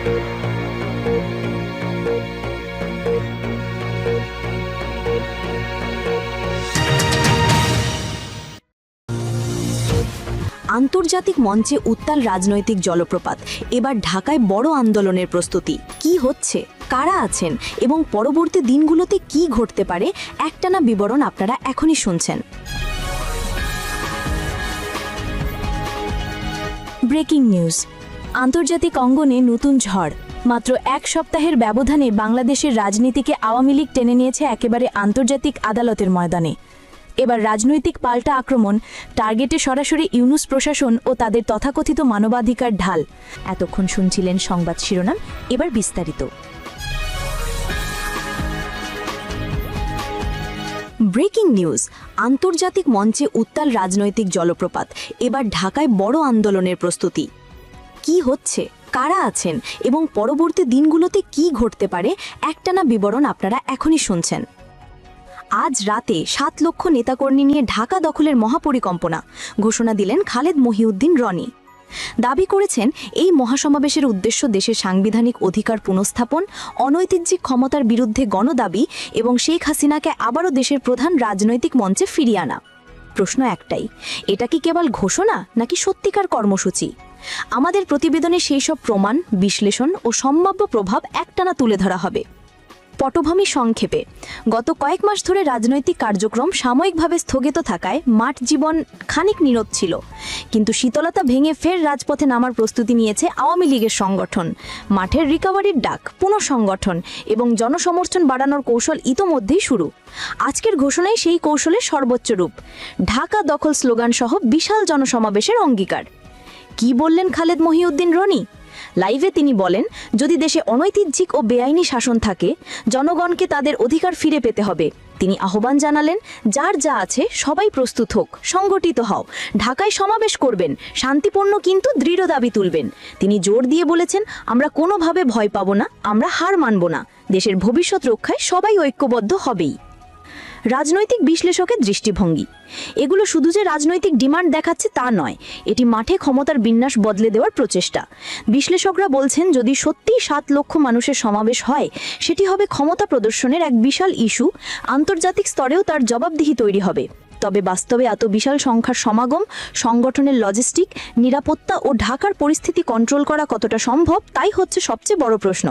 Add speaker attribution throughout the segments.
Speaker 1: আন্তর্জাতিক মঞ্চে উত্তাল রাজনৈতিক জলপ্রপাত। এবার ঢাকায় বড় আন্দোলনের প্রস্তুতি। কি হচ্ছে, কারা আছেন এবং পরবর্তী দিনগুলোতে কি ঘটতে পারে, একটানা বিবরণ আপনারা এখনই শুনছেন। Breaking news. আন্তর্জাতিক অঙ্গনে নতুন ঝড়। মাত্র এক সপ্তাহের ব্যবধানে বাংলাদেশের রাজনীতিকে আওয়ামী লীগ টেনে নিয়েছে একেবারে আন্তর্জাতিক আদালতের ময়দানে। এবার রাজনৈতিক পাল্টা আক্রমণ, টার্গেটে সরাসরি ইউনূস প্রশাসন ও তাদের তথাকথিত মানবাধিকার ঢাল। এতক্ষণ শুনছিলেন সংবাদ শিরোনাম, এবার বিস্তারিত। Breaking news. আন্তর্জাতিক মঞ্চে উত্তাল রাজনৈতিক জলপ্রপাত। এবার ঢাকায় বড় আন্দোলনের প্রস্তুতি। কি হচ্ছে, কারা আছেন এবং পরবর্তী দিনগুলোতে কি ঘটতে পারে, একটানা বিবরণ আপনারা এখনই শুনছেন। আজ রাতে ৭ লক্ষ নেতাকর্মী নিয়ে ঢাকা দখলের মহাপরিকল্পনা ঘোষণা দিলেন খালেদ মহিউদ্দিন রনি। দাবি করেছেন এই মহাসমাবেশের উদ্দেশ্য দেশের সাংবিধানিক অধিকার পুনঃস্থাপন, অনৈতিক ক্ষমতার বিরুদ্ধে গণদাবি এবং শেখ হাসিনাকে আবারও দেশের প্রধান রাজনৈতিক মঞ্চে ফিরিয়ে আনা। প্রশ্ন একটাই, এটা কি কেবল ঘোষণা নাকি সত্যিকার কর্মসূচি? আমাদের প্রতিবেদনে সেই সব প্রমাণ, বিশ্লেষণ ও সম্ভাব্য প্রভাব একটানা তুলে ধরা হবে। পটভূমি সংক্ষেপে, গত কয়েক মাস ধরে রাজনৈতিক কার্যক্রম সাময়িকভাবে স্থগিত থাকায় মাঠ জীবন খানিক নীরব ছিল, কিন্তু শীতলতা ভেঙে ফের রাজপথে নামার প্রস্তুতি নিয়েছে আওয়ামী লীগের সংগঠন। মাঠের রিকভারির ডাক, পুনঃসংগঠন এবং জনসমর্থন বাড়ানোর কৌশল ইতোমধ্যেই শুরু। আজকের ঘোষণায় সেই কৌশলের সর্বোচ্চ রূপ, ঢাকা দখল স্লোগান সহ বিশাল জনসমাবেশের অঙ্গীকার। কি বললেন খালেদ মহিউদ্দিন রনি? লাইভে তিনি বলেন, যদি দেশে অনৈতিক ও বেআইনি শাসন থাকে, জনগণকে তাদের অধিকার ফিরে পেতে হবে। তিনি আহ্বান জানালেন, যার যা আছে সবাই প্রস্তুত হোক, সংগঠিত হও, ঢাকায় সমাবেশ করবেন, শান্তিপূর্ণ কিন্তু দৃঢ় দাবি তুলবেন। তিনি জোর দিয়ে বলেছেন, আমরা কোনোভাবে ভয় পাব না, আমরা হার মানব না, দেশের ভবিষ্যৎ রক্ষায় সবাই ঐক্যবদ্ধ হবেই। রাজনৈতিক বিশ্লেষকের দৃষ্টিভঙ্গি। এগুলো শুধু যে রাজনৈতিক ডিমান্ড দেখাচ্ছে তা নয়, এটি মাঠে ক্ষমতার বিন্যাস বদলে দেওয়ার প্রচেষ্টা। বিশ্লেষকরা বলছেন, যদি সত্যিই ৭ লক্ষ মানুষের সমাবেশ হয়, সেটি হবে ক্ষমতা প্রদর্শনের এক বিশাল ইস্যু। আন্তর্জাতিক স্তরেও তার জবাবদিহি তৈরি হবে। তবে বাস্তবে এত বিশাল সংখ্যার সমাগম, সংগঠনের লজিস্টিক, নিরাপত্তা ও ঢাকার পরিস্থিতি কন্ট্রোল করা কতটা সম্ভব, তাই হচ্ছে সবচেয়ে বড় প্রশ্ন।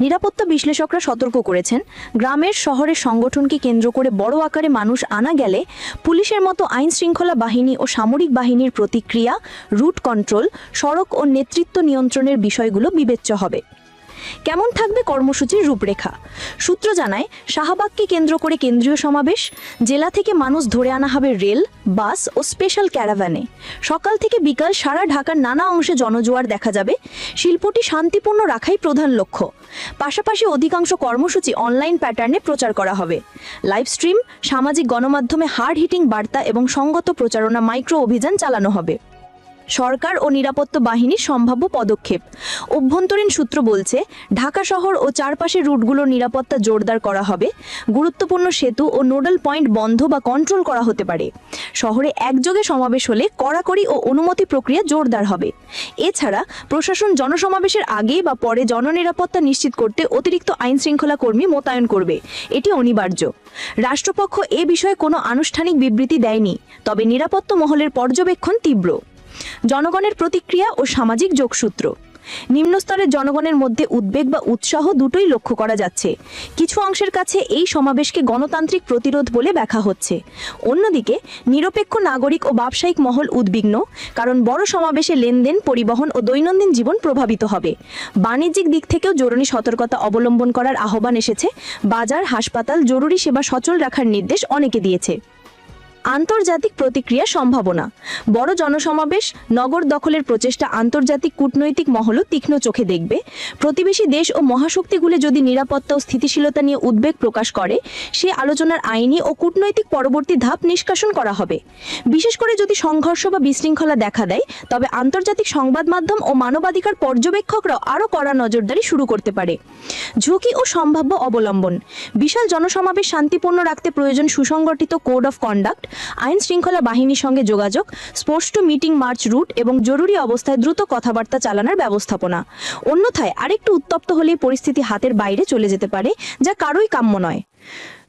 Speaker 1: নিরাপত্তা বিশ্লেষকরা সতর্ক করেছেন, গ্রামের শহরের সংগঠনকে কেন্দ্র করে বড় আকারে মানুষ আনা গেলে পুলিশের মতো আইন শৃঙ্খলা বাহিনী ও সামরিক বাহিনীর প্রতিক্রিয়া, রুট কন্ট্রোল, সড়ক ও নেতৃত্ব নিয়ন্ত্রণের বিষয়গুলো বিবেচ্য হবে। কেমন থাকবে কর্মসূচির রূপরেখা? সূত্র জানায়, শাহবাগকে কেন্দ্র করে কেন্দ্রীয় সমাবেশ, জেলা থেকে মানুষ ধরে আনা হবে রেল, বাস ও স্পেশাল ক্যারাভ্যানে। সকাল থেকে বিকাল সারা ঢাকার নানা অংশে জনজোয়ার দেখা যাবে। শিল্পটি শান্তিপূর্ণ রাখাই প্রধান লক্ষ্য। পাশাপাশি অধিকাংশ কর্মসূচি অনলাইন প্যাটার্নে প্রচার করা হবে। লাইভ স্ট্রিম, সামাজিক গণমাধ্যমে হার্ড হিটিং বার্তা এবং সঙ্গত প্রচারণা মাইক্রো অভিযান চালানো হবে। সরকার ও নিরাপত্তা বাহিনীর সম্ভাব্য পদক্ষেপ। অভ্যন্তরীণ সূত্র বলছে, ঢাকা শহর ও চারপাশের রুটগুলোর নিরাপত্তা জোরদার করা হবে। গুরুত্বপূর্ণ সেতু ও নোডাল পয়েন্ট বন্ধ বা কন্ট্রোল করা হতে পারে। শহরে একযোগে সমাবেশ হলে কড়াকড়ি ও অনুমতি প্রক্রিয়া জোরদার হবে। এছাড়া প্রশাসন জনসমাবেশের আগে বা পরে জননিরাপত্তা নিশ্চিত করতে অতিরিক্ত আইন শৃঙ্খলা কর্মী মোতায়েন করবে। এটি অনিবার্য। রাষ্ট্রপক্ষ এ বিষয়ে কোনো আনুষ্ঠানিক বিবৃতি দেয়নি, তবে নিরাপত্তা মহলের পর্যবেক্ষণ তীব্র। জনগণের প্রতিক্রিয়া ও সামাজিক যোগসূত্র। নিম্নস্তরের জনগণের মধ্যে উদ্বেগ বা উৎসাহ দুটোই লক্ষ্য করা যাচ্ছে। কিছু অংশের কাছে এই সমাবেশকে গণতান্ত্রিক প্রতিরোধ বলে ব্যাখ্যা হচ্ছে। অন্যদিকে নিরপেক্ষ নাগরিক ও ব্যবসায়িক মহল উদ্বিগ্ন, কারণ বড় সমাবেশে লেনদেন, পরিবহন ও দৈনন্দিন জীবন প্রভাবিত হবে। বাণিজ্যিক দিক থেকেও জরুরি সতর্কতা অবলম্বন করার আহ্বান এসেছে। বাজার, হাসপাতাল, জরুরি সেবা সচল রাখার নির্দেশ অনেকে দিয়েছে। আন্তর্জাতিক প্রতিক্রিয়া সম্ভাবনা। বড় জনসমাবেশ, নগর দখলের প্রচেষ্টা আন্তর্জাতিক কূটনৈতিক মহলও তীক্ষ্ণ চোখে দেখবে। প্রতিবেশী দেশ ও মহাশক্তিগুলি যদি নিরাপত্তা ও স্থিতিশীলতা নিয়ে উদ্বেগ প্রকাশ করে, সে আলোচনার আইনি ও কূটনৈতিক পরবর্তী ধাপ নিষ্কাশন করা হবে। বিশেষ করে যদি সংঘর্ষ বা বিশৃঙ্খলা দেখা দেয়, তবে আন্তর্জাতিক সংবাদ মাধ্যম ও মানবাধিকার পর্যবেক্ষকরাও আরও কড়া নজরদারি শুরু করতে পারে। ঝুঁকি ও সম্ভাব্য অবলম্বন। বিশাল জনসমাবেশ শান্তিপূর্ণ রাখতে প্রয়োজন সুসংগঠিত কোড অফ কন্ডাক্ট,
Speaker 2: আইন শৃঙ্খলা বাহিনীর সঙ্গে যোগাযোগ, স্পষ্ট মিটিং মার্চ রুট এবং জরুরি অবস্থায় দ্রুত কথাবার্তা চালানোর ব্যবস্থাপনা। অন্যথায় আরেকটু উত্তপ্ত হলেই পরিস্থিতি হাতের বাইরে চলে যেতে পারে, যা কারোই কাম্য নয়।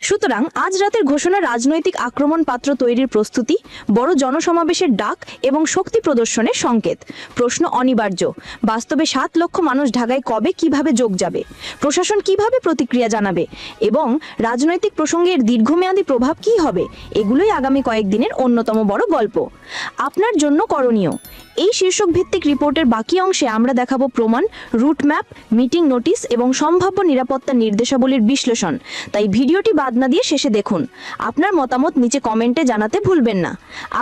Speaker 2: সুতরাং আজ রাতের ঘোষণা রাজনৈতিক আক্রমণ পাত্র তৈরির প্রস্তুতি, বড় জনসমাবেশের ডাক এবং শক্তি প্রদর্শনের সংকেত। প্রশ্ন অনিবার্য, বাস্তবে 7 লক্ষ মানুষ ঢাকায় কবে কিভাবে যোগ যাবে, প্রশাসন কিভাবে প্রতিক্রিয়া জানাবে এবং রাজনৈতিক প্রসঙ্গের দীর্ঘমেয়াদী প্রভাব কি হবে, এগুলোই আগামী কয়েকদিনের অন্যতম বড় গল্প। আপনার জন্য করণীয়, এই শীর্ষক ভিত্তিক রিপোর্টের বাকি অংশে আমরা দেখাবো প্রমাণ, রুট ম্যাপ, মিটিং নোটিশ এবং সম্ভাব্য নিরাপত্তা নির্দেশাবলীর বিশ্লেষণ। তাই ভিডিওটি বাদ না দিয়ে শেষে দেখুন। আপনার মতামত নিচে কমেন্টে জানাতে ভুলবেন না।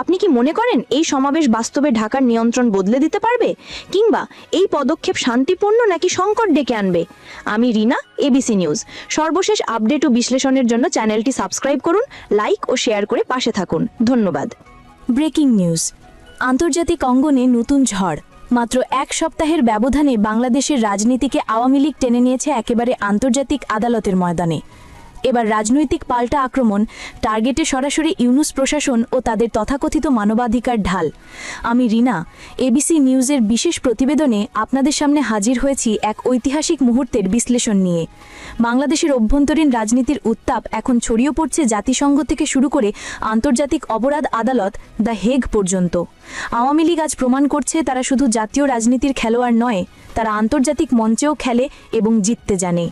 Speaker 2: আপনি কি মনে করেন এই সমাবেশ বাস্তবে ঢাকার নিয়ন্ত্রণ বদলে দিতে পারবে, কিংবা এই পদক্ষেপ শান্তিপূর্ণ নাকি সংকট ডেকে আনবে? আমি রিনা, এবিসি নিউজ। সর্বশেষ আপডেট ও বিশ্লেষণের জন্য চ্যানেলটি সাবস্ক্রাইব করুন, লাইক ও শেয়ার করে পাশে থাকুন। ধন্যবাদ।
Speaker 1: ব্রেকিং নিউজ, আন্তর্জাতিক অঙ্গনে নতুন ঝড়। মাত্র 1 সপ্তাহের ব্যবধানে বাংলাদেশের রাজনীতিকে আওয়ামী লীগ টেনে নিয়েছে একেবারে আন্তর্জাতিক আদালতের ময়দানে। এবার রাজনৈতিক পাল্টা আক্রমণ, টার্গেটে সরাসরি ইউনূস প্রশাসন ও তাদের তথাকথিত মানবাধিকার ঢাল। আমি রিনা, এবিসি নিউজের বিশেষ প্রতিবেদনে আপনাদের সামনে হাজির হয়েছি এক ঐতিহাসিক মুহূর্তের বিশ্লেষণ নিয়ে। বাংলাদেশের অভ্যন্তরীণ রাজনীতির উত্তাপ এখন ছড়িয়ে পড়ছে জাতিসংঘ থেকে শুরু করে আন্তর্জাতিক অপরাধ আদালত দ্য হেগ পর্যন্ত। আওয়ামী লীগ আজ প্রমাণ করছে তারা শুধু জাতীয় রাজনীতির খেলোয়াড় নয়, তারা আন্তর্জাতিক মঞ্চেও খেলে এবং জিততে জানে।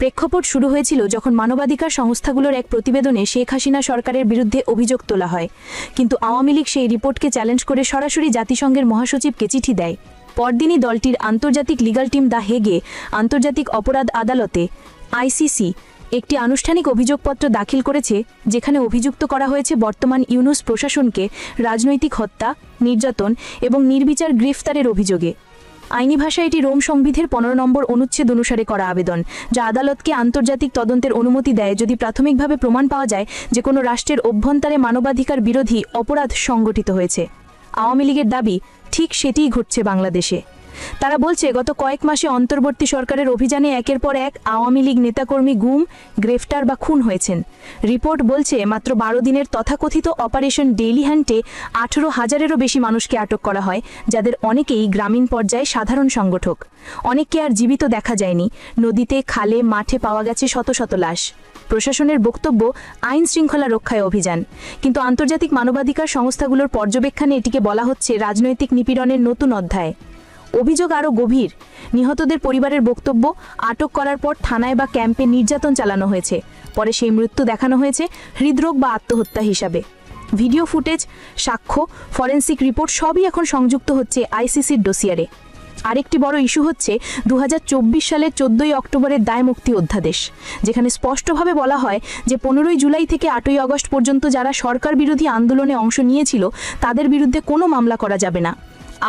Speaker 1: প্রেক্ষাপট শুরু হয়েছিল যখন মানবাধিকার সংস্থাগুলোর এক প্রতিবেদনে শেখ হাসিনা সরকারের বিরুদ্ধে অভিযোগ তোলা হয়, কিন্তু আওয়ামী লীগ সেই রিপোর্টকে চ্যালেঞ্জ করে সরাসরি জাতিসংঘের মহাসচিবকে চিঠি দেয়। পরদিনই দলটির আন্তর্জাতিক লিগাল টিম দ্য হেগে আন্তর্জাতিক অপরাধ আদালতে আইসিসি একটি আনুষ্ঠানিক অভিযোগপত্র দাখিল করেছে, যেখানে অভিযুক্ত করা হয়েছে বর্তমান ইউনূস প্রশাসনকে রাজনৈতিক হত্যা, নির্যাতন এবং নির্বিচার গ্রেফতারের অভিযোগে। আইনি ভাষায় এটি রোম সংবিধির 15 নম্বর অনুচ্ছেদ অনুসারে করা আবেদন, যা আদালতকে আন্তর্জাতিক তদন্তের অনুমতি দেয় যদি প্রাথমিকভাবে প্রমাণ পাওয়া যায় যে কোনো রাষ্ট্রের অভ্যন্তরে মানবাধিকার বিরোধী অপরাধ সংগঠিত হয়েছে। আওয়ামী লীগের দাবি, ঠিক সেটিই ঘটছে বাংলাদেশে। তারা বলছে গত কয়েক মাসে অন্তর্বর্তী সরকারের অভিযানে একের পর এক আওয়ামী লীগ নেতাকর্মী গুম, গ্রেফতার বা খুন হয়েছেন। রিপোর্ট বলছে মাত্র 12 দিনের তথাকথিত অপারেশন ডেইলি হ্যান্টে 18,000-এরও বেশি মানুষকে আটক করা হয়, যাদের অনেকেই গ্রামীণ পর্যায়ে সাধারণ সংগঠক। অনেককে আর জীবিত দেখা যায়নি, নদীতে, খালে, মাঠে পাওয়া গেছে শত শত লাশ। প্রশাসনের বক্তব্য, আইন শৃঙ্খলা রক্ষায় অভিযান, কিন্তু আন্তর্জাতিক মানবাধিকার সংস্থাগুলোর পর্যবেক্ষণে এটিকে বলা হচ্ছে রাজনৈতিক নিপীড়নের নতুন অধ্যায়। অভিযোগ আরও গভীর। নিহতদের পরিবারের বক্তব্য, আটক করার পর থানায় বা ক্যাম্পে নির্যাতন চালানো হয়েছে, পরে সেই মৃত্যু দেখানো হয়েছে হৃদরোগ বা আত্মহত্যা হিসাবে। ভিডিও ফুটেজ, সাক্ষ্য, ফরেনসিক রিপোর্ট সবই এখন সংযুক্ত হচ্ছে আইসিসির ডোসিয়ারে। আরেকটি বড় ইস্যু হচ্ছে 2024 সালের 14 অক্টোবরের দায় মুক্তি অধ্যাদেশ, যেখানে স্পষ্টভাবে বলা হয় যে 15 জুলাই থেকে 8 আগস্ট পর্যন্ত যারা সরকার বিরোধী আন্দোলনে অংশ নিয়েছিল তাদের বিরুদ্ধে কোনো মামলা করা যাবে না।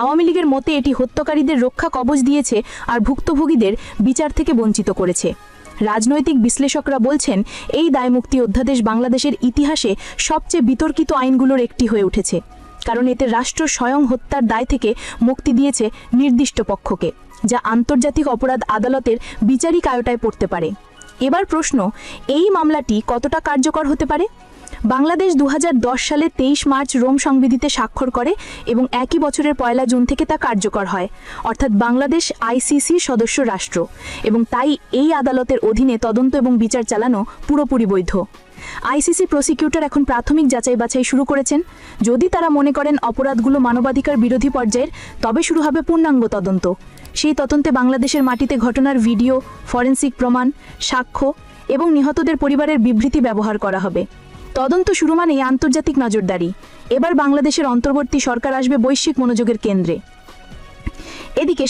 Speaker 1: আওয়ামী লীগের মতে এটি হত্যাকারীদের রক্ষা কবচ দিয়েছে আর ভুক্তভোগীদের বিচার থেকে বঞ্চিত করেছে। রাজনৈতিক বিশ্লেষকরা বলছেন এই দায়মুক্তি অধ্যাদেশ বাংলাদেশের ইতিহাসে সবচেয়ে বিতর্কিত আইনগুলোর একটি হয়ে উঠেছে, কারণ এতে রাষ্ট্র স্বয়ং হত্যার দায় থেকে মুক্তি দিয়েছে নির্দিষ্ট পক্ষকে, যা আন্তর্জাতিক অপরাধ আদালতের বিচারিক আয়তায় পড়তে পারে। এবার প্রশ্ন, এই মামলাটি কতটা কার্যকর হতে পারে? বাংলাদেশ 2010 সালে 23 মার্চ রোম সংবিধিতে স্বাক্ষর করে এবং একই বছরের 1 জুন থেকে তা কার্যকর হয়, অর্থাৎ বাংলাদেশ আইসিসির সদস্য রাষ্ট্র, এবং তাই এই আদালতের অধীনে তদন্ত এবং বিচার চালানো পুরোপুরি বৈধ। আইসিসি প্রসিকিউটর এখন প্রাথমিক যাচাই বাছাই শুরু করেছেন। যদি তারা মনে করেন অপরাধগুলো মানবাধিকার বিরোধী পর্যায়ের, তবে শুরু হবে পূর্ণাঙ্গ তদন্ত। সেই তদন্তে বাংলাদেশের মাটিতে ঘটনার ভিডিও, ফরেনসিক প্রমাণ, সাক্ষ্য এবং নিহতদের পরিবারের বিবৃতি ব্যবহার করা হবে। তদন্ত শুরু মানেই আন্তর্জাতিক নজরদারি। এবার বাংলাদেশের অন্তর্বর্তী সরকার আসবে বৈশ্বিক মনোযোগের কেন্দ্রে। এদিকে